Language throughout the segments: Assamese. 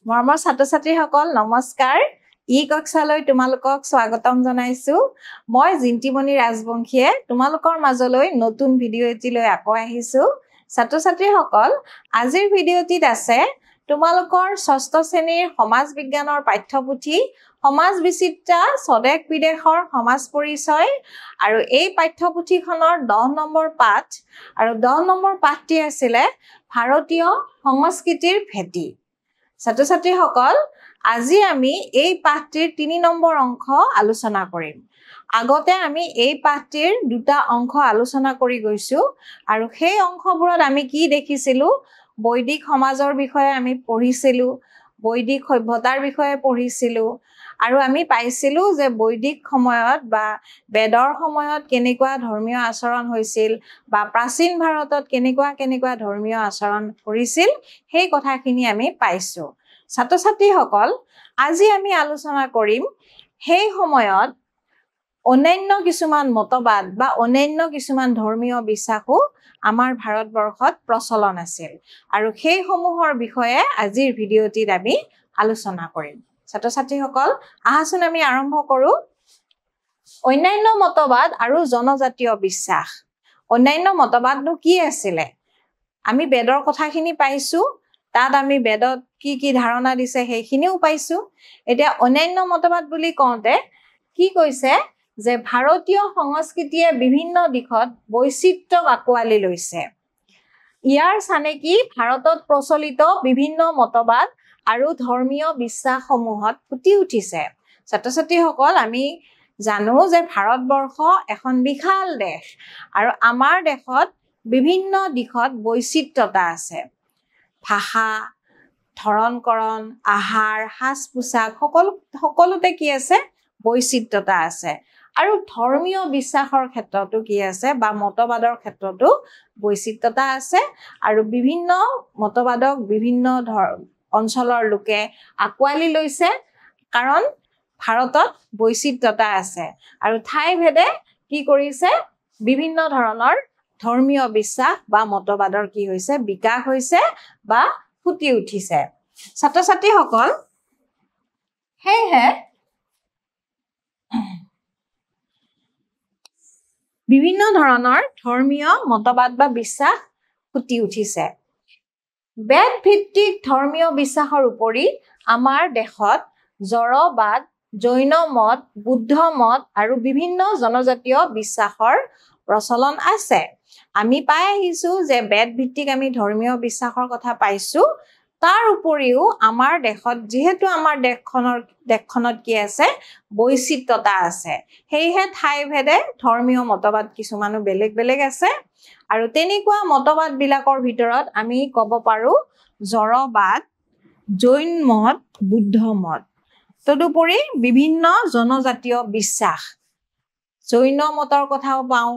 মৰমৰ ছাত্ৰ-ছাত্ৰীসকল নমস্কাৰ কক্ষালৈ তোমালোকক স্বাগতম জনাইছো মই জিন্তিমণি ৰাজবংশীয়ে তোমালোকৰ মাজলৈ নতুন ভিডিঅ' এটি লৈ আকৌ আহিছো ছাত্ৰ-ছাত্ৰীসকল আজিৰ ভিডিঅ'টিত আছে তোমালোকৰ ষষ্ঠ শ্ৰেণীৰ সমাজ বিজ্ঞানৰ পাঠ্যপুথি সমাজ বিচিত্ৰা স্বদেশ বিদেশৰ সমাজ পৰিচয় আৰু এই পাঠ্যপুথিখনৰ 10 নম্বৰ পাঠ আৰু 10 নম্বৰ পাঠটি আছিল ভাৰতীয় সংস্কৃতিৰ ভেটি ছাত্ৰ-ছাত্ৰীসকল আজি আমি এই পাঠটিৰ 3 নম্বৰ অংশ আলোচনা কৰিম আগতে আমি এই পাঠটিৰ দুটা অংশ আলোচনা কৰি গৈছো আৰু সেই অংশবোৰত আমি কি দেখিছিলো বৈদিক সমাজৰ বিষয়ে আমি পঢ়িছিলো বৈদিক সভ্যতাৰ বিষয়ে পঢ়িছিলো আৰু আমি পাইছিলো যে বৈদিক সময়ত বা বেদৰ সময়ত কেনেকুৱা ধৰ্মীয় আচৰণ হৈছিল বা প্ৰাচীন ভাৰতত কেনেকুৱা ধৰ্মীয় আচৰণ কৰিছিল সেই কথাখিনি আমি পাইছো ছাত্ৰ-ছাত্ৰীসকল আজি আমি আলোচনা কৰিম সেই সময়ত অন্যান্য কিছুমান মতবাদ বা অন্যান্য কিছুমান ধৰ্মীয় বিশ্বাসো আমাৰ ভাৰতবৰ্ষত প্ৰচলন আছিল আৰু সেই সমূহৰ বিষয়ে আজিৰ ভিডিঅ'টিত আমি আলোচনা কৰিম ছাত্ৰ-ছাত্ৰীসকল আহাচোন আমি আৰম্ভ কৰো অন্যান্য মতবাদ আৰু জনজাতীয় বিশ্বাস অন্যান্য মতবাদনো কি আছিল আমি বেদৰ কথাখিনি পাইছো তাত আমি বেদত কি ধাৰণা দিছে সেইখিনিও পাইছো এতিয়া অন্যান্য মতবাদ বুলি কওঁতে কি কৈছে যে ভাৰতীয় সংস্কৃতিয়ে বিভিন্ন দিশত বৈচিত্ৰ্য আকোৱালি লৈছে ইয়াৰ সানে কি ভাৰতত প্ৰচলিত বিভিন্ন মতবাদ আৰু ধৰ্মীয় বিশ্বাসসমূহত ফুটি উঠিছে ছাত্ৰ-ছাত্ৰীসকল আমি জানো যে ভাৰতবৰ্ষ এখন বিশাল দেশ আৰু আমাৰ দেশত বিভিন্ন দিশত বৈচিত্ৰতা আছে ভাষা ধৰণকৰণ আহাৰ সাজ-পোছাক সকলোতে কি আছে বৈচিত্ৰতা আছে আৰু ধৰ্মীয় বিশ্বাসৰ ক্ষেত্ৰতো কি আছে বা মতবাদৰ ক্ষেত্ৰতো বৈচিত্ৰতা আছে আৰু বিভিন্ন মতবাদক বিভিন্ন অঞ্চলৰ লোকে আকোৱালি লৈছে কাৰণ ভাৰতত বৈচিত্ৰতা আছে আৰু ঠাই ভেদে কি কৰিছে বিভিন্ন ধৰণৰ ধৰ্মীয় বিশ্বাস বা মতবাদৰ কি হৈছে বিকাশ হৈছে বা ফুটি উঠিছে ছাত্ৰ-ছাত্ৰীসকল হেহে বিভিন্ন ধৰণৰ ধৰ্মীয় মতবাদ বা বিশ্বাস ফুটি উঠিছে বেদ ভিত্তিক ধৰ্মীয় বিশ্বাসৰ উপৰি আমাৰ দেশত জড়বাদ জৈন মত বুদ্ধ মত আৰু বিভিন্ন জনজাতীয় বিশ্বাসৰ প্ৰচলন আছে আমি পাই আহিছো যে বেদ ভিত্তিক আমি ধৰ্মীয় বিশ্বাসৰ কথা পাইছো তাৰ উপৰিও আমাৰ দেশত যেহেতু আমাৰ দেশখনত কি আছে বৈচিত্ৰতা আছে হেইহে ঠাই ভেদে ধৰ্মীয় মতবাদ কিছুমানো বেলেগ আছে আৰু তেনেকুৱা মতবাদ বিলাকৰ ভিতৰত আমি ক'ব পাৰো জড়বাদ জৈন মত বুদ্ধ মত তদুপৰি বিভিন্ন জনজাতীয় বিশ্বাস জৈন মতৰ কথাও পাওঁ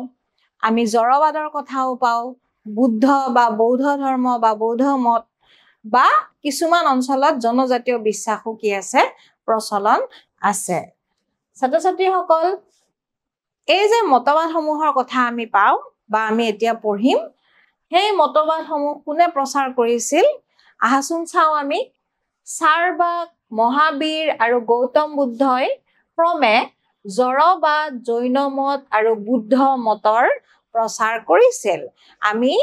আমি জড়বাদৰ কথাও পাওঁ বুদ্ধ বা বৌদ্ধ ধৰ্ম বা বৌদ্ধ মত বা কিছুমান অঞ্চলত জনজাতীয় বিশ্বাসও কি আছে প্ৰচলন আছে ছাত্ৰ-ছাত্ৰীসকল এই যে মতবাদসমূহৰ কথা আমি পাওঁ বা আমি এতিয়া পঢ়িম সেই মতবাদসমূহ কোনে প্ৰচাৰ কৰিছিল আহাচোন চাওঁ আমি চাৰবাক মহাবীৰ আৰু গৌতম বুদ্ধই ক্ৰমে জড়বাদ জৈন মত আৰু বুদ্ধ মতৰ প্ৰচাৰ কৰিছিল আমি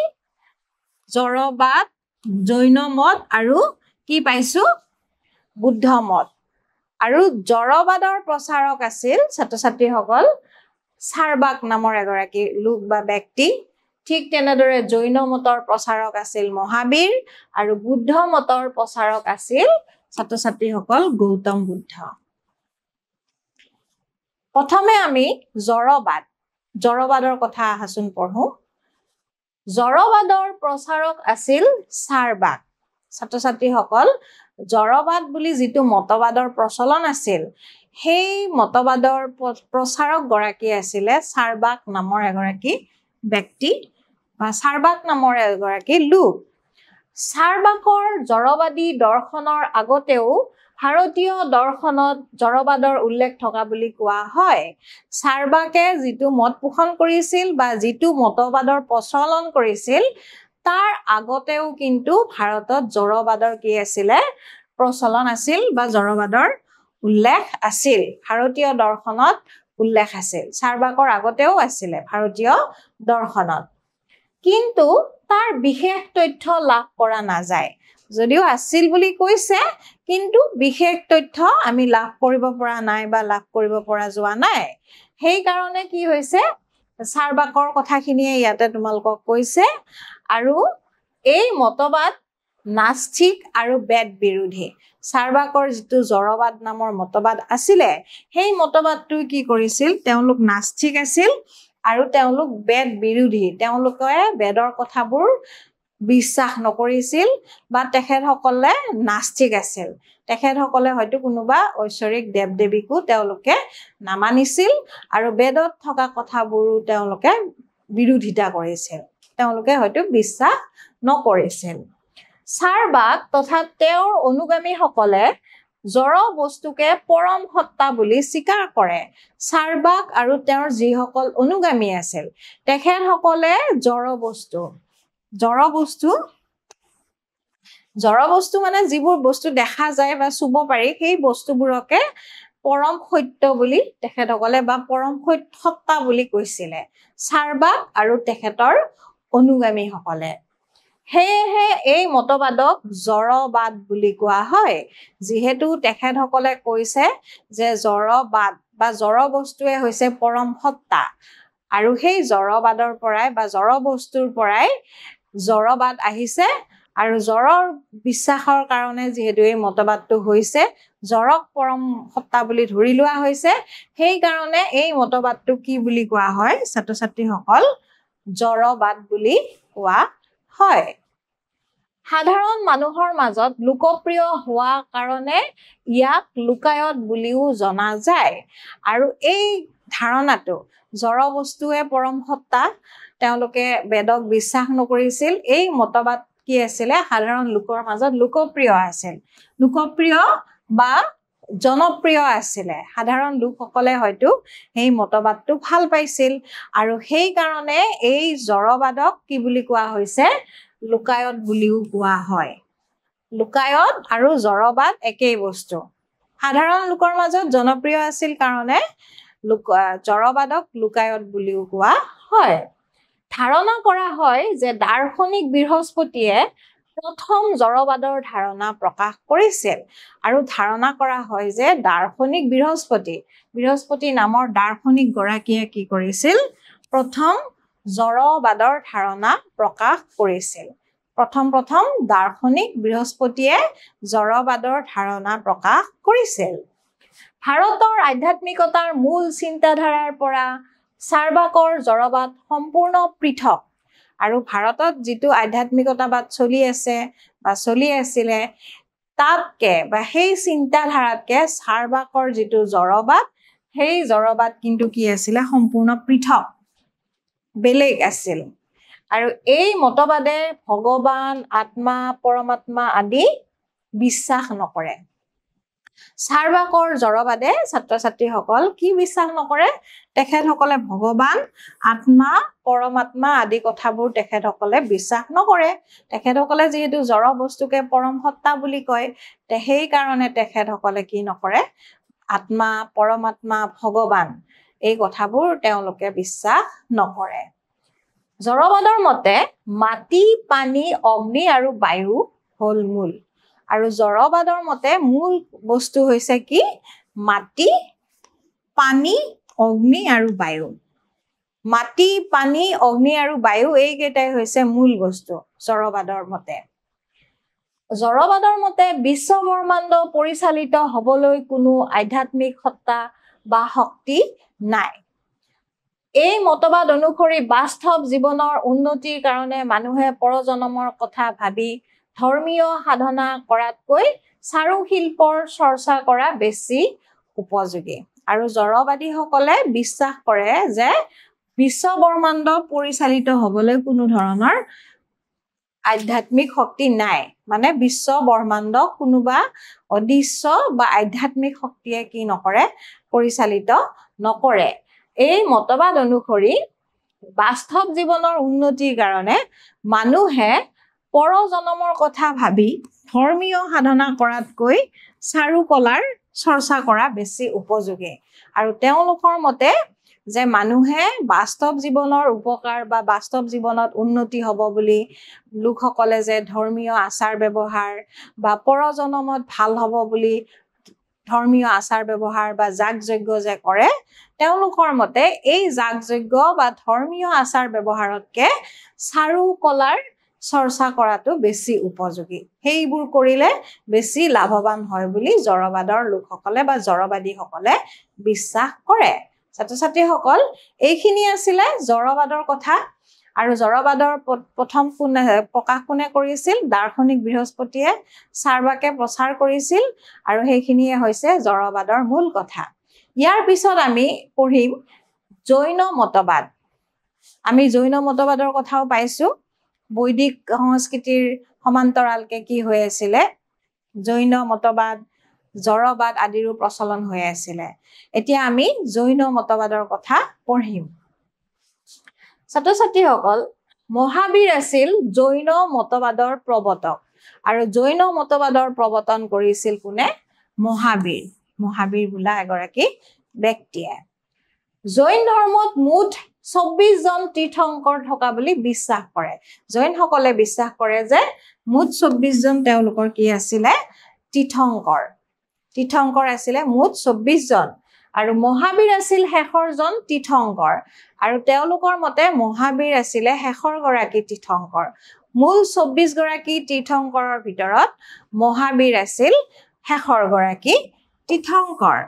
জড়বাদ জৈন মত আৰু কি পাইছো বুদ্ধ মত আৰু জড়বাদৰ প্ৰচাৰক আছিল ছাত্ৰ-ছাত্ৰীসকল চাৰবাক নামৰ এগৰাকী লোক বা ব্যক্তি ঠিক তেনেদৰে জৈন মতৰ প্ৰচাৰক আছিল মহাবীৰ আৰু বুদ্ধ মতৰ প্ৰচাৰক আছিল ছাত্ৰ-ছাত্ৰীসকল গৌতম বুদ্ধ প্ৰথমে আমি জড়বাদৰ কথা আহাচোন পঢ়ো জড়বাদৰ প্ৰচাৰক আছিল চাৰবাক ছাত্ৰ-ছাত্ৰীসকল জড়বাদ বুলি যিটো মতবাদৰ প্ৰচলন আছিল সেই মতবাদৰ প্ৰচাৰক গৰাকী আছিলে চাৰবাক নামৰ এগৰাকী ব্যক্তি বা চাৰবাক নামৰ এগৰাকী লোক চাৰবাকৰ জড়বাদী দৰ্শনৰ আগতেও ভাৰতীয় দৰ্শনত জড়বাদৰ উল্লেখ থকা বুলি কোৱা হয় চাৰবাকে যিটো মত পোষণ কৰিছিল বা যিটো মতবাদৰ প্ৰচলন কৰিছিল তাৰ আগতেও কিন্তু ভাৰতত জড়বাদৰ কি আছিল প্ৰচলন আছিল বা জড়বাদৰ উল্লেখ আছিল ভাৰতীয় দৰ্শনত উল্লেখ আছিল চাৰ্বাকৰ আগতেও আছিল ভাৰতীয় দৰ্শনত কিন্তু তাৰ বিশেষ তথ্য লাভ কৰা নাযায় যদিও আছিল বুলি কৈছে কিন্তু বিশেষ তথ্য আমি লাভ কৰিব পৰা নাই বা লাভ কৰিব পৰা যোৱা নাই সেই কাৰণে কি হৈছে চাৰ্বাকৰ কথাখিনিয়ে ইয়াতে তোমালোকক কৈছে আৰু এই মতবাদ নাস্তিক আৰু বেদ বিৰোধী চাৰ্বাকৰ যিটো জড়বাদ নামৰ মতবাদ আছিলে সেই মতবাদটো কি কৰিছিল তেওঁলোক নাস্তিক আছিল আৰু তেওঁলোক বেদ বিৰোধী তেওঁলোকে বেদৰ কথাবোৰ বিশ্বাস নকৰিছিল বা তেখেতসকলে নাস্তিক আছিল তেখেতসকলে হয়তো কোনোবা ঐশ্বৰিক দেৱ দেৱীকো তেওঁলোকে নামানিছিল আৰু বেদত থকা কথাবোৰো তেওঁলোকে বিৰোধিতা কৰিছিল তেওঁলোকে হয়তো বিশ্বাস নকৰিছিল চাৰ্বাক তথা তেওঁৰ অনুগামীসকলে জড় বস্তুকে পৰম সত্তা বুলি স্বীকাৰ কৰে চাৰ্বাক আৰু তেওঁৰ যিসকল অনুগামী আছিল তেখেতসকলে জড় বস্তু মানে যিবোৰ বস্তু দেখা যায় বা চুব পাৰি সেই বস্তুবোৰকে পৰম সত্য বুলি তেখেতসকলে বা পৰম সত্তা বুলি কৈছিলে চাৰ্বাক আৰু তেখেতৰ অনুগামীসকলে সেয়েহে এই মতবাদক জড়বাদ বুলি কোৱা হয় যিহেতু তেখেতসকলে কৈছে যে জড়বাদ বা জড় বস্তুৱে হৈছে পৰম সত্তা আৰু সেই জড়বাদৰ পৰাই বা জড় বস্তুৰ পৰাই জড়বাদ আহিছে আৰু জড়ৰ বিশ্বাসৰ কাৰণে যিহেতু এই মতবাদটো হৈছে জড়ক পৰম সত্তা বুলি ধৰি লোৱা হৈছে সেই কাৰণে এই মতবাদটো কি বুলি কোৱা হয় ছাত্ৰ ছাত্ৰীসকল জড়বাদ বুলি কোৱা হয় সাধাৰণ মানুহৰ মাজত লোকপ্ৰিয় হোৱা কাৰণে ইয়াক লোকায়ত বুলিও জনা যায় আৰু এই ধাৰণাটো জড় বস্তুৱে পৰম সত্তা তেওঁলোকে বেদক বিশ্বাস নকৰিছিল এই মতবাদ কি আছিলে সাধাৰণ লোকৰ মাজত লোকপ্ৰিয় আছিল লোকপ্ৰিয় বা জনপ্ৰিয় আছিলে সাধাৰণ লোকসকলে হয়তো এই মতবাদটো ভাল পাইছিল আৰু সেই কাৰণে এই জড়বাদক কি বুলি কোৱা হৈছে লোকায়ত বুলিও কোৱা হয় লোকায়ত আৰু জড়বাদ একেই বস্তু সাধাৰণ লোকৰ মাজত জনপ্ৰিয় আছিল কাৰণে জড়বাদক লোকায়ত বুলিও কোৱা হয় ধাৰণা কৰা হয় যে দাৰ্শনিক বৃহস্পতিয়ে প্ৰথম জড়বাদৰ ধাৰণা প্ৰকাশ কৰিছিল আৰু ধাৰণা কৰা হয় যে দাৰ্শনিক বৃহস্পতি নামৰ দাৰ্শনিক গৰাকীয়ে কি কৰিছিল প্ৰথম জড়বাদৰ ধাৰণা প্ৰকাশ কৰিছিল প্ৰথম দাৰ্শনিক বৃহস্পতিয়ে জড়বাদৰ ধাৰণা প্ৰকাশ কৰিছিল ভাৰতৰ আধ্যাত্মিকতাৰ মূল চিন্তাধাৰাৰ পৰা চাৰ্বাকৰ জড়বাদ সম্পূৰ্ণ পৃথক আৰু ভাৰতত যিটো আধ্যাত্মিকতাবাদ চলি আছে বা চলি আছিলে তাতকে বা সেই চিন্তাধাৰাতকে চাৰ্বাকৰ যিটো জড়বাদ সেই জড়বাদ কিন্তু কি আছিলে সম্পূৰ্ণ পৃথক বেলেগ আছিল আৰু এই মতবাদে ভগৱান আত্মা পৰমাত্মা আদি বিশ্বাস নকৰে চাৰ্বাকৰ জড়বাদে ছাত্ৰ ছাত্ৰীসকল কি বিশ্বাস নকৰে তেখেতসকলে ভগৱান আত্মা পৰমাত্মা আদি কথাবোৰ তেখেতসকলে বিশ্বাস নকৰে তেখেতসকলে যিহেতু জড় বস্তুকে পৰম সত্তা বুলি কয় সেই কাৰণে তেখেতসকলে কি নকৰে আত্মা পৰমাত্মা ভগৱান এই কথাবোৰ তেওঁলোকে বিশ্বাস নকৰে জড়বাদৰ মতে মাটি পানী অগ্নি আৰু বায়ু হল মূল আৰু জড়বাদৰ মতে মূল বস্তু হৈছে কি মাটি পানী অগ্নি আৰু বায়ু মাটি পানী অগ্নি আৰু বায়ু এইকেইটাই হৈছে মূল বস্তু জড়বাদৰ মতে বিশ্ব ব্ৰহ্মাণ্ড পৰিচালিত হবলৈ কোনো আধ্যাত্মিক সত্তা বা শক্তি নাই এই মতবাদ অনুসৰি বাস্তৱ জীৱনৰ উন্নতিৰ কাৰণে মানুহে পৰজনমৰ কথা ভাবি ধৰ্মীয় সাধনা কৰাতকৈ চাৰু শিল্পৰ চৰ্চা কৰা বেছি উপযোগী আৰু জড়বাদীসকলে বিশ্বাস কৰে যে বিশ্ব ব্ৰহ্মাণ্ড পৰিচালিত হবলৈ কোনো ধৰণৰ আধ্যাত্মিক শক্তি নাই মানে বিশ্ব ব্ৰহ্মাণ্ড কোনোবা অদৃশ্য বা আধ্যাত্মিক শক্তিয়ে কি নকৰে পৰিচালিত নকৰে এই মতবাদ অনুসৰি বাস্তৱ জীৱনৰ উন্নতিৰ কাৰণে মানুহে পৰজনমৰ কথা ভাবি ধৰ্মীয় সাধনা কৰাতকৈ চাৰুকলাৰ চৰ্চা কৰা বেছি উপযোগী আৰু তেওঁলোকৰ মতে যে মানুহে বাস্তৱ জীৱনৰ উপকাৰ বা বাস্তৱ জীৱনত উন্নতি হ'ব বুলি লোকসকলে যে ধৰ্মীয় আচাৰ ব্যৱহাৰ বা পৰজনমত ভাল হ'ব বুলি ধৰ্মীয় আচাৰ ব্যৱহাৰ বা যাগযজ্ঞ যে কৰে তেওঁলোকৰ মতে এই যাগযজ্ঞ বা ধৰ্মীয় আচাৰ ব্যৱহাৰতকে চাৰুকলাৰ চৰ্চা কৰাটো বেছি উপযোগী সেইবোৰ কৰিলে বেছি লাভৱান হয় বুলি জড়বাদৰ লোকসকলে বা জড়বাদীসকলে বিশ্বাস কৰে ছাত্ৰ ছাত্ৰীসকল এইখিনি আছিলে জড়বাদৰ কথা আৰু জড়বাদৰ প্ৰথম প্ৰকাশ কোনে কৰিছিল দাৰ্শনিক বৃহস্পতিয়ে চাৰ্বাকে প্ৰচাৰ কৰিছিল আৰু সেইখিনিয়ে হৈছে জড়বাদৰ মূল কথা ইয়াৰ পিছত আমি পঢ়িম জৈন মতবাদ আমি জৈন মতবাদৰ কথাও পাইছো বৈদিক সংস্কৃতিৰ সমান্তৰালকে কি হৈ আছিলে জৈন মতবাদ জড়বাদ আদিৰো প্ৰচলন হৈ আছিলে এতিয়া আমি জৈন মতবাদৰ কথা পঢ়িম ছাত্ৰ ছাত্ৰীসকল মহাবীৰ আছিল জৈন মতবাদৰ প্ৰৱৰ্তক আৰু জৈন মতবাদৰ প্ৰৱৰ্তন কৰিছিল কোনে মহাবীৰ বোলা এগৰাকী ব্যক্তিয়ে জৈন ধৰ্মত মুঠ ২৪ জন তীৰ্থংকৰ থকা বুলি বিশ্বাস কৰে জৈনসকলে বিশ্বাস কৰে যে মুঠ ২৪ জন তেওঁলোকৰ কি আছিলে তীৰ্থংকৰ আছিলে মুঠ ২৪ জন আৰু মহাবীৰ আছিল শেষৰজন তীৰ্থংকৰ আৰু তেওঁলোকৰ মতে মহাবীৰ আছিলে শেষৰ গৰাকী তীৰ্থংকৰ মূল ২৪ গৰাকী তীৰ্থংকৰৰ ভিতৰত মহাবীৰ আছিল শেষৰ গৰাকী তীৰ্থংকৰ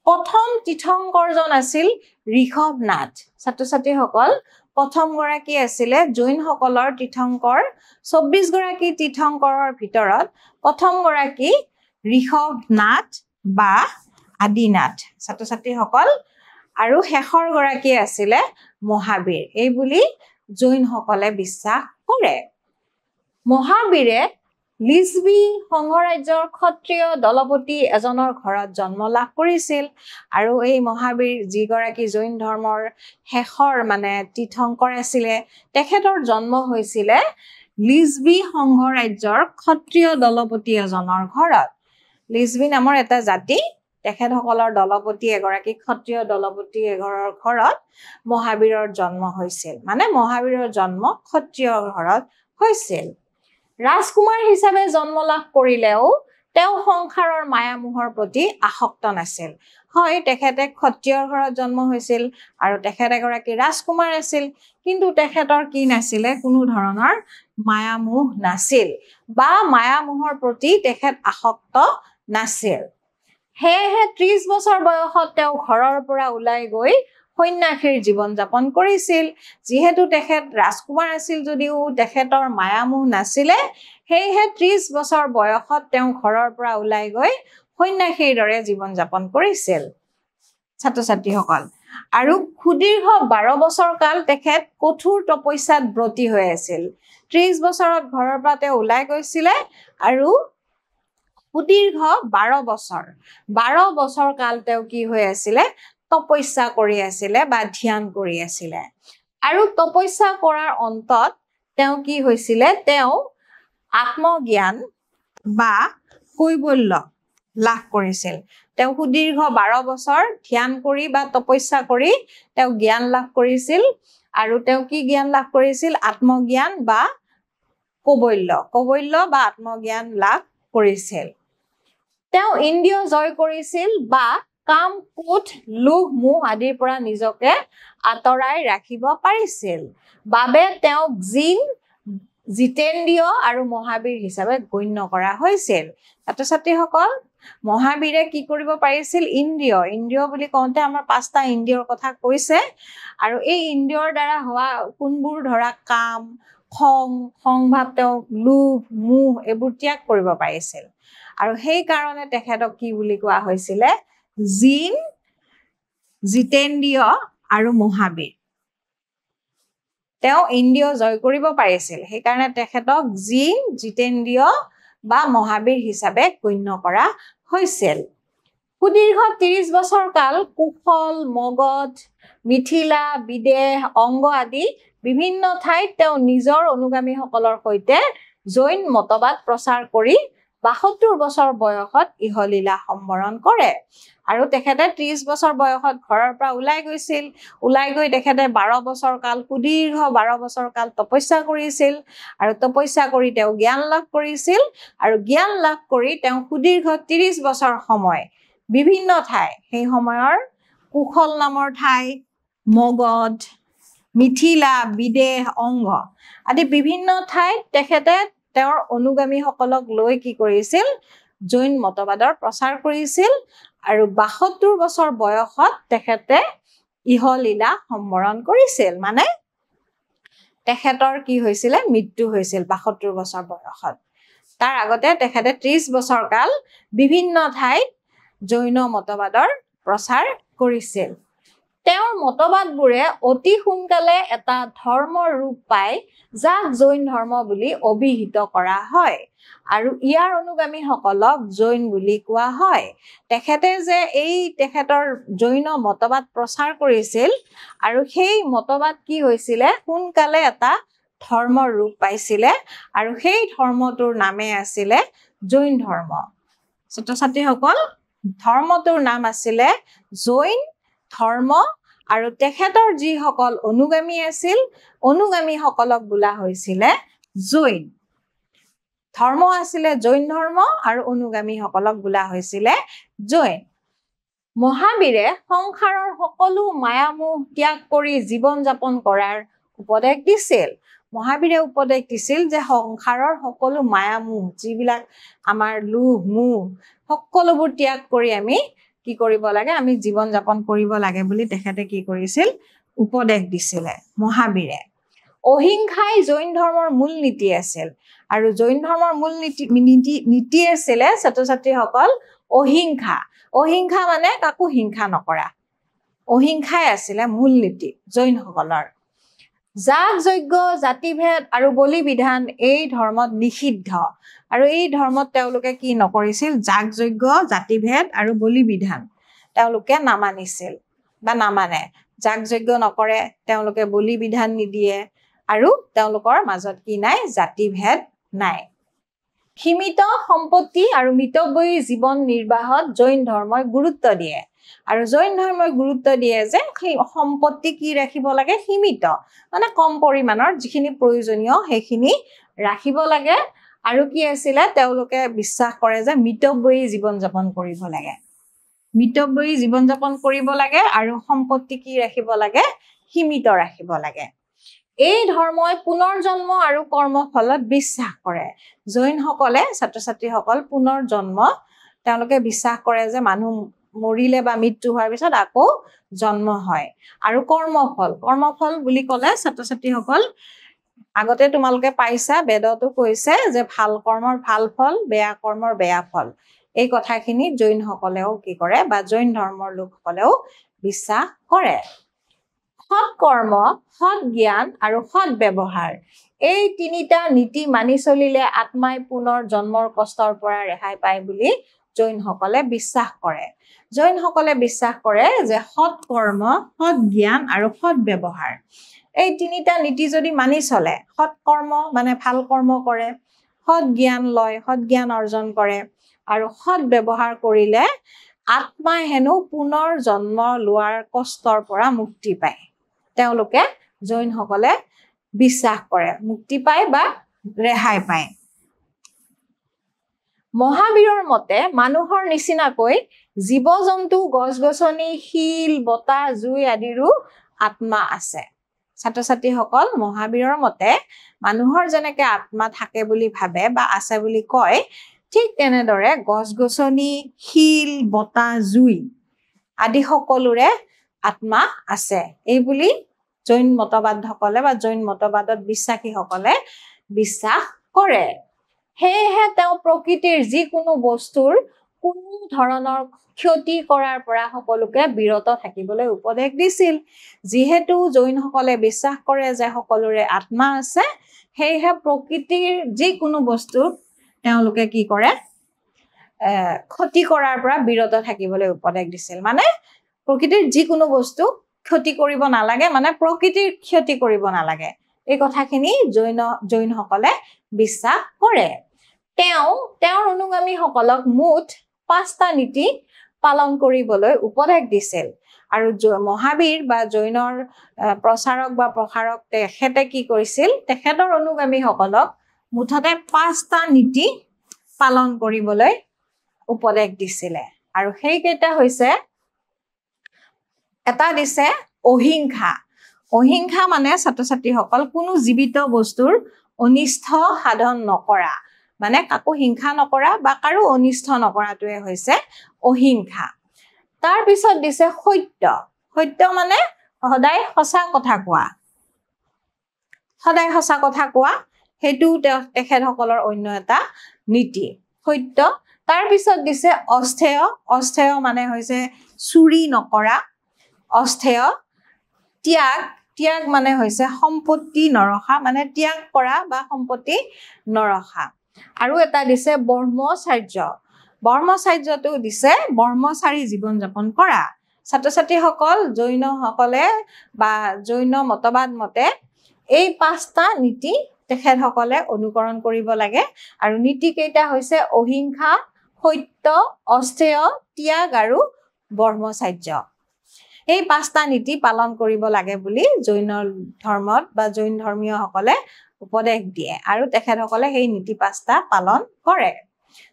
প্ৰথম তীৰ্থংকৰজন আছিল ঋষভনাথ ছাত্ৰ ছাত্ৰীসকল প্ৰথম গৰাকী আছিলে জৈনসকলৰ তীৰ্থংকৰ ২৪ গৰাকী তীৰ্থংকৰৰ ভিতৰত প্ৰথম গৰাকী ঋষভনাথ বা আদিনাথ ছাত্ৰ ছাত্ৰীসকল আৰু শেষৰ গৰাকী আছিলে মহাবীৰ এই বুলি জৈনসকলে বিশ্বাস কৰে মহাবীৰে লিছবি সংঘৰাজ্যৰ ক্ষত্ৰিয় দলপতি এজনৰ ঘৰত জন্ম লাভ কৰিছিল আৰু এই মহাবীৰ যিগৰাকী জৈন ধৰ্মৰ শেষৰ মানে তীৰ্থংকৰ আছিলে তেখেতৰ জন্ম হৈছিলে লিছবি সংঘৰাজ্যৰ ক্ষত্ৰিয় দলপতি এজনৰ ঘৰত লিছবি নামৰ এটা জাতি তেখেতসকলৰ দলপতি এগৰাকী ক্ষত্ৰিয় দলপতি এঘৰৰ ঘৰত মহাবীৰৰ জন্ম হৈছিল মানে মহাবীৰৰ জন্ম ক্ষত্ৰিয় ঘৰত হৈছিল ৰাজকুমাৰ হিচাপে জন্ম লাভ কৰিলেও তেওঁ সংসাৰৰ মায়ামোহৰ প্ৰতি আসক্ত নাছিল হয় তেখেতে ক্ষত্ৰিয়ৰ ঘৰত জন্ম হৈছিল আৰু তেখেত এগৰাকী ৰাজকুমাৰ আছিল কিন্তু তেখেতৰ কি নাছিলে কোনো ধৰণৰ মায়ামোহ নাছিল বা মায়ামোহৰ প্ৰতি তেখেত আসক্ত নাছিল সেয়েহে ৩০ বছৰ বয়সত তেওঁ ঘৰৰ পৰা ওলাই গৈ সন্ন্যাসীৰ জীৱন যাপন কৰিছিল যিহেতু তেখেত ৰাজকুমাৰ আছিল যদিও তেখেতৰ মায়ামোহ নাছিলে সেয়েহে ৩০ বছৰ বয়সত তেওঁ ঘৰৰ পৰা ওলাই গৈ সন্ন্যাসীৰ দৰে জীৱন যাপন কৰিছিল ছাত্ৰ ছাত্ৰীসকল আৰু সুদীৰ্ঘ ১২ বছৰ কাল তেখেত কঠোৰ তপস্যাত ব্ৰতী হৈ আছিল ৩০ বছৰত ঘৰৰ পৰা তেওঁ ওলাই গৈছিলে আৰু সুদীৰ্ঘ ১২ বছৰ কাল তেওঁ কি হৈ আছিলে তপস্যা কৰি আছিলে বা ধ্যান কৰি আছিলে আৰু তপস্যা কৰাৰ অন্তত তেওঁ কি হৈছিলে তেওঁ আত্মজ্ঞান বা কৈবল্য লাভ কৰিছিল তেওঁ সুদীৰ্ঘ ১২ বছৰ ধ্যান কৰি বা তপস্যা কৰি তেওঁ জ্ঞান লাভ কৰিছিল আৰু তেওঁ কি জ্ঞান লাভ কৰিছিল আত্মজ্ঞান বা কৈবল্য বা আত্মজ্ঞান লাভ কৰিছিল তেওঁ ইন্দ্ৰিয় জয় কৰিছিল বা কাম ক্ৰোধ লোভ মোহ আদিৰ পৰা নিজকে আঁতৰাই ৰাখিব পাৰিছিল বাবে তেওঁক জিতেন্দ্ৰিয় আৰু মহাবীৰ হিচাপে গণ্য কৰা হৈছিল ছাত্ৰ ছাত্ৰীসকল মহাবীৰে কি কৰিব পাৰিছিল ইন্দ্ৰিয় বুলি কওঁতে আমাৰ ৫টা ইন্দ্ৰিয়ৰ কথা কৈছে আৰু এই ইন্দ্ৰিয়ৰ দ্বাৰা হোৱা কোনবোৰ ধৰা কাম সংভাৱ তেওঁ লোভ মোহ এইবোৰ ত্যাগ কৰিব পাৰিছিল আৰু সেই কাৰণে তেখেতক কি বুলি কোৱা হৈছিলে জিতেন্দ্ৰিয় আৰু মহাবীৰ তেওঁ ইন্দ্ৰিয় জয় কৰিব পাৰিছিল সেইকাৰণে তেখেতক জিতেন্দ্ৰিয় বা মহাবীৰ হিচাপে গণ্য কৰা হৈছিল সুদীৰ্ঘ ৩০ বছৰ কাল কুশল মগধ মিথিলা বিদেশ অংগ আদি বিভিন্ন ঠাইত তেওঁ নিজৰ অনুগামীসকলৰ সৈতে জৈন মতবাদ প্ৰচাৰ কৰি ৭২ বছৰ বয়সত ইহলীলা সম্বৰণ কৰে আৰু তেখেতে ৩০ বছৰ বয়সত ঘৰৰ পৰা ওলাই গৈছিল ওলাই গৈ তেখেতে ১২ বছৰ কাল সুদীৰ্ঘ ১২ বছৰ কাল তপস্যা কৰিছিল আৰু তপস্যা কৰি তেওঁ জ্ঞান লাভ কৰিছিল আৰু জ্ঞান লাভ কৰি তেওঁ সুদীৰ্ঘ ৩০ বছৰ সময় বিভিন্ন ঠাই সেই সময়ৰ কুশল নামৰ ঠাই মগধ মিথিলা বিদেশ অংগ আদি বিভিন্ন ঠাইত তেখেতে তেওঁৰ অনুগামীসকলক লৈ কি কৰিছিল জৈন মতবাদৰ প্ৰচাৰ কৰিছিল আৰু ৭২ বছৰ বয়সত তেখেতে ইহলীলা সম্বৰণ কৰিছিল মানে তেখেতৰ কি হৈছিল মৃত্যু হৈছিল ৭২ বছৰ বয়সত তাৰ আগতে তেখেতে ৩০ বছৰ কাল বিভিন্ন ঠাইত জৈন মতবাদৰ প্ৰচাৰ কৰিছিল তেওঁৰ মতবাদবোৰে অতি সোনকালে এটা ধৰ্মৰ ৰূপ পায় যাক জৈন ধৰ্ম বুলি অভিহিত কৰা হয় আৰু ইয়াৰ অনুগামীসকলক জৈন বুলি কোৱা হয় তেখেতে যে এই তেখেতৰ জৈন মতবাদ প্ৰচাৰ কৰিছিল আৰু সেই মতবাদ কি হৈছিল সোনকালে এটা ধৰ্মৰ ৰূপ পাইছিল আৰু সেই ধৰ্মটোৰ নামে আছিল জৈন ধৰ্ম ছাত্ৰ-ছাত্ৰীসকল ধৰ্মটোৰ নাম আছিল জৈন ধৰ্ম আৰু তেখেতৰ যিসকল অনুগামী আছিল অনুগামীসকলক বোলা হৈছিল জৈন ধৰ্ম আছিল জৈন ধৰ্ম আৰু অনুগামীসকলক বোলা হৈছিল জৈন মহাবীৰে সংসাৰৰ সকলো মায়ামোহ ত্যাগ কৰি জীৱন যাপন কৰাৰ উপদেশ দিছিল মহাবীৰে উপদেশ দিছিল যে সংসাৰৰ সকলো মায়ামোহ যিবিলাক আমাৰ লোভ মোহ সকলোবোৰ ত্যাগ কৰি আমি কি কৰিব লাগে আমি জীৱন যাপন কৰিব লাগে বুলি তেখেতে কি কৰিছিল উপদেশ দিছিল মহাবীৰে অহিংসাই জৈন ধৰ্মৰ মূল নীতি আছিল আৰু জৈন ধৰ্মৰ মূল নীতি আছিল ছাত্ৰ-ছাত্ৰীসকল অহিংসা অহিংসা মানে কাকো হিংসা নকৰা অহিংসাই আছিল মূল নীতি জৈনসকলৰ যাগ যজ্ঞ জাতিভেদ আৰু বলি বিধান এই ধৰ্মত নিষিদ্ধ আৰু এই ধৰ্মত তেওঁলোকে কি নকৰিছিল যাগ যজ্ঞ জাতিভেদ আৰু বলি বিধান তেওঁলোকে নামানিছিল বা নামানে যাগ যজ্ঞ নকৰে তেওঁলোকে বলি বিধান নিদিয়ে আৰু তেওঁলোকৰ মাজত কি নাই জাতিভেদ নাই সীমিত সম্পত্তি আৰু মিতব্যয়ী জীৱন নিৰ্বাহত জৈন ধৰ্মই গুৰুত্ব দিয়ে আৰু জৈন ধৰ্মই গুৰুত্ব দিয়ে যে সম্পত্তি কি ৰাখিব লাগে সীমিত মানে কম পৰিমাণৰ যিখিনি প্ৰয়োজনীয় সেইখিনি ৰাখিব লাগে আৰু কি আছিল তেওঁলোকে বিশ্বাস কৰে যে মিতব্যয়ী জীৱন যাপন কৰিব লাগে মিতব্যয়ী জীৱন যাপন কৰিব লাগে আৰু সম্পত্তি কি ৰাখিব লাগে সীমিত ৰাখিব লাগে এই ধৰ্মই পুনৰ্জন্ম আৰু কৰ্মফলত বিশ্বাস কৰে জৈনসকলে ছাত্ৰ-ছাত্ৰীসকল পুনৰ্জন্ম তেওঁলোকে বিশ্বাস কৰে যে মানুহ মৰিলে বা মৃত্যু হোৱাৰ পিছত আকৌ জন্ম হয় আৰু কৰ্মফল বুলি ক'লে ছাত্ৰ-ছাত্ৰীসকল আগতে তোমালোকে পাইছা বেদতো কৈছে যে ভাল কৰ্মৰ ভাল ফল বেয়া কৰ্মৰ বেয়া ফল এই কথাখিনি জৈনসকলেও কি কৰে বা জৈন ধৰ্মৰ লোকসকলেও বিশ্বাস কৰে সৎ কৰ্ম সৎ জ্ঞান আৰু সৎ ব্যৱহাৰ এই তিনিটা নীতি মানি চলিলে আত্মাই পুনৰ জন্মৰ কষ্টৰ পৰা ৰেহাই পায় বুলি জৈনসকলে বিশ্বাস কৰে জৈনসকলে বিশ্বাস কৰে যে সৎ কৰ্ম সৎ জ্ঞান আৰু সৎ ব্যৱহাৰ এই তিনিটা নীতি যদি মানি চলে সৎ কৰ্ম মানে ভাল কৰ্ম কৰে সৎ জ্ঞান লয় সৎ জ্ঞান অৰ্জন কৰে আৰু সৎ ব্যৱহাৰ কৰিলে আত্মাই হেনো পুনৰ জন্ম লোৱাৰ কষ্টৰ পৰা মুক্তি পায় তেওঁলোকে জৈনসকলে বিশ্বাস কৰে মুক্তি পায় বা ৰেহাই পায় মহাবীৰৰ মতে মানুহৰ নিচিনাকৈ জীৱ-জন্তু গছ-গছনি শিল বতাহ জুই আদিৰো আত্মা আছে ছাত্ৰ-ছাত্ৰীসকল মহাবীৰৰ মতে মানুহৰ যেনেকৈ আত্মা থাকে বুলি ভাবে বা আছে বুলি কয় ঠিক তেনেদৰে গছ-গছনি শিল বতাহ জুই আদি সকলোৰে আত্মা আছে এই বুলি জৈন মতবাদসকলে বা জৈন মতবাদত বিশ্বাসীসকলে বিশ্বাস কৰে সেয়েহে তেওঁ প্ৰকৃতিৰ যিকোনো বস্তুৰ কোনো ধৰণৰ ক্ষতি কৰাৰ পৰা সকলোকে বিৰত থাকিবলৈ উপদেশ দিছিল যিহেতু জৈনসকলে বিশ্বাস কৰে যে সকলোৰে আত্মা আছে সেয়েহে প্ৰকৃতিৰ যিকোনো বস্তু তেওঁলোকে কি কৰে ক্ষতি কৰাৰ পৰা বিৰত থাকিবলৈ উপদেশ দিছিল মানে প্ৰকৃতিৰ যিকোনো বস্তু ক্ষতি কৰিব নালাগে মানে প্ৰকৃতিৰ ক্ষতি কৰিব নালাগে এই কথাখিনি জৈনসকলে বিশ্বাস কৰে তেওঁৰ অনুগামীসকলক মুঠ 5টা নীতি পালন কৰিবলৈ উপদেশ দিছিল আৰু মহাবীৰ বা জৈনৰ প্ৰচাৰক বা প্ৰসাৰক তেখেতে কি কৰিছিল তেখেতৰ অনুগামীসকলক মুঠতে 5টা নীতি পালন কৰিবলৈ উপদেশ দিছিলে আৰু সেইকেইটা হৈছে এটা দিছে অহিংসা মানে ছাত্ৰ-ছাত্ৰীসকল কোনো জীৱিত বস্তুৰ অনিষ্ট সাধন নকৰা মানে কাকো হিংসা নকৰা বা কাৰো অনিষ্ট নকৰাটোৱে হৈছে অহিংসা তাৰ পিছত দিছে সত্য মানে সদায় সঁচা কথা কোৱা হেতু তেখেতসকলৰ অন্য এটা নীতি সত্য তাৰ পিছত দিছে অস্থেয় মানে হৈছে চুৰি নকৰা অস্থেয় ত্যাগ মানে হৈছে সম্পত্তি নৰখা মানে ত্যাগ কৰা বা সম্পত্তি নৰখা আৰু এটা দিছে ব্ৰহ্মচাৰ্যটো দিছে ব্ৰহ্মচাৰী জীৱন যাপন কৰা ছাত্ৰ-ছাত্ৰীসকল জৈনসকলে বা জৈন মতবাদ মতে এই 5টা নীতি তেখেতসকলে অনুকৰণ কৰিব লাগে আৰু নীতি কেইটা হৈছে অহিংসা সত্য অস্থেয় ত্যাগ আৰু ব্ৰহ্মচাৰ্য এই 5টা নীতি পালন কৰিব লাগে বুলি জৈন ধৰ্মত বা জৈন ধৰ্মীয়সকলে উপদেশ দিয়ে আৰু তেখেতসকলে সেই নীতি 5টা পালন কৰে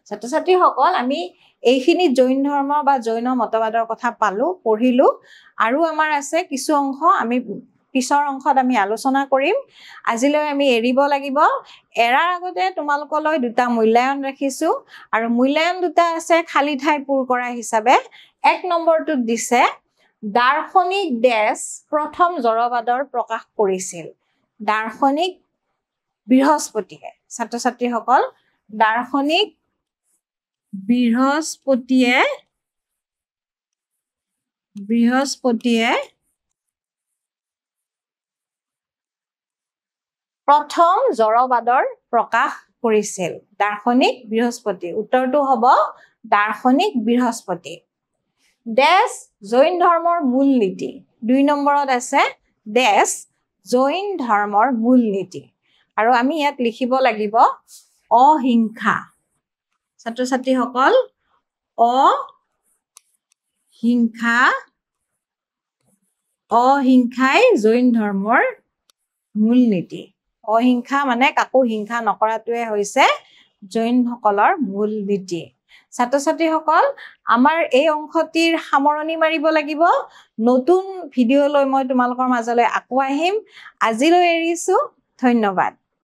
ছাত্ৰ-ছাত্ৰীসকল আমি এইখিনি জৈন ধৰ্ম বা জৈন মতবাদৰ কথা পঢ়িলো আৰু আমাৰ আছে কিছু অংশ আমি পিছৰ অংশত আমি আলোচনা কৰিম আজিলৈ আমি এৰিব লাগিব এৰাৰ আগতে তোমালোকলৈ দুটা মূল্যায়ন ৰাখিছো আৰু মূল্যায়ন দুটা আছে খালি ঠাই পূৰ কৰা হিচাপে 1 নম্বৰটো দিছে দাৰ্শনিক দেশ প্ৰথম জড়বাদৰ প্ৰকাশ কৰিছিল দাৰ্শনিক বৃহস্পতিয়ে ছাত্ৰ-ছাত্ৰীসকল দাৰ্শনিক বৃহস্পতিয়ে প্ৰথম জড়বাদৰ প্ৰকাশ কৰিছিল দাৰ্শনিক বৃহস্পতি উত্তৰটো হ'ব দাৰ্শনিক বৃহস্পতি দেশ জৈন ধৰ্মৰ মূল নীতি 2 নম্বৰত আছে দেশ জৈন ধৰ্মৰ মূল নীতি আৰু আমি ইয়াত লিখিব লাগিব অহিংসা ছাত্ৰ-ছাত্ৰীসকল অহিংসাই জৈন ধৰ্মৰ মূল নীতি অহিংসা মানে কাকো হিংসা নকৰাটোৱে হৈছে জৈনসকলৰ মূল নীতি ছাত্ৰ-ছাত্ৰীসকল আমাৰ এই অংশটিৰ সামৰণি মাৰিব লাগিব নতুন ভিডিঅ' লৈ মই তোমালোকৰ মাজলৈ আকৌ আহিম আজিলৈ এৰিছো ধন্যবাদ